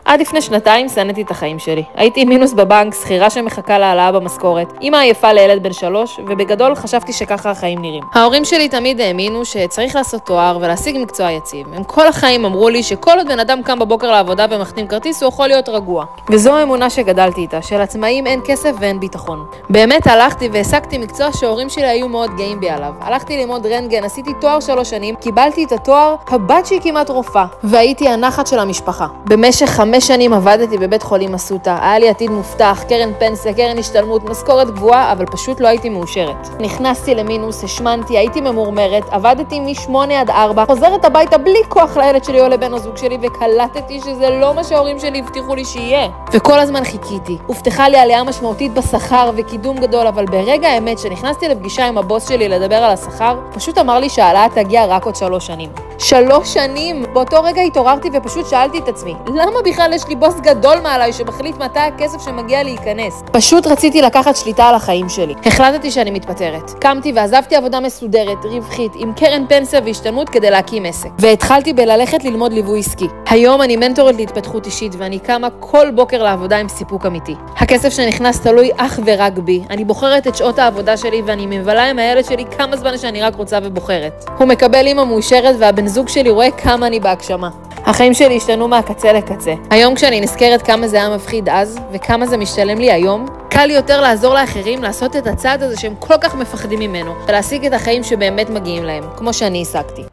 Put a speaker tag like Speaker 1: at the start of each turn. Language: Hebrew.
Speaker 1: עד לפני שנתיים סנתי את החיים שלי. הייתי עם מינוס בבנק, שכירה שמחכה להעלאה במשכורת, אמא עייפה לילד בן 3, ובגדול חשבתי שככה החיים נראים. ההורים שלי תמיד האמינו שצריך לעשות תואר ולהשיג מקצוע יציב. הם כל החיים אמרו לי שכל עוד בן אדם קם בבוקר לעבודה ומחתים כרטיס, הוא יכול להיות רגוע. וזו האמונה שגדלתי איתה, שלעצמאים אין כסף ואין ביטחון. באמת הלכתי והעסקתי מקצוע שההורים שלי היו מאוד גאים בי עליו. הלכתי ללמוד רנטגן, עשיתי תואר 3 שנים, קיבלתי את התואר, הבת שהיא כמעט רופאה, והייתי הנחת של המשפחה. במשך 5 שנים עבדתי בבית חולים אסותא, היה לי עתיד מובטח, קרן פנסיה, קרן השתלמות, משכורת גבוהה, אבל פשוט לא הייתי מאושרת. נכנסתי למינוס, השמנתי, הייתי ממורמרת, עבדתי מ-8 עד 4, חוזרת הביתה בלי כוח לילד שלי או לבן הזוג שלי, וקלטתי שזה לא מה שההורים שלי הבטיחו לי שיהיה. וכל הזמן חיכיתי. הובטחה לי עלייה משמעותית בשכר וקידום גדול, אבל ברגע האמת שנכנסתי לפגישה עם הבוס שלי לדבר על השכר, פשוט אמר לי שהעלאה תגיע רק עוד 3 שנים. 3 שנים! באותו רגע התעוררתי ופשוט שאלתי את עצמי, למה בכלל יש לי בוס גדול מעליי שמחליט מתי הכסף שמגיע להיכנס? פשוט רציתי לקחת שליטה על החיים שלי. החלטתי שאני מתפטרת. קמתי ועזבתי עבודה מסודרת, רווחית, עם קרן פנסיה והשתלמות כדי להקים עסק. והתחלתי בללכת ללמוד ליווי עסקי. היום אני מנטורית להתפתחות אישית ואני קמה כל בוקר לעבודה עם סיפוק אמיתי. הכסף שנכנס תלוי אך ורק בי. אני בוחרת את שעות העבודה שלי ואני מבלה עם הילד שלי כמה זמן שאני רק רוצה ובוחרת. הוא מקבל אמא מאושרת והבן זוג שלי רואה כמה אני בהגשמה. החיים שלי השתנו מהקצה לקצה. היום כשאני נזכרת כמה זה היה מפחיד אז, וכמה זה משתלם לי היום, קל לי יותר לעזור לאחרים לעשות את הצעד הזה שהם כל כך מפחדים ממנו, ולהשיג את החיים שבאמת מגיעים להם, כמו שאני השגתי.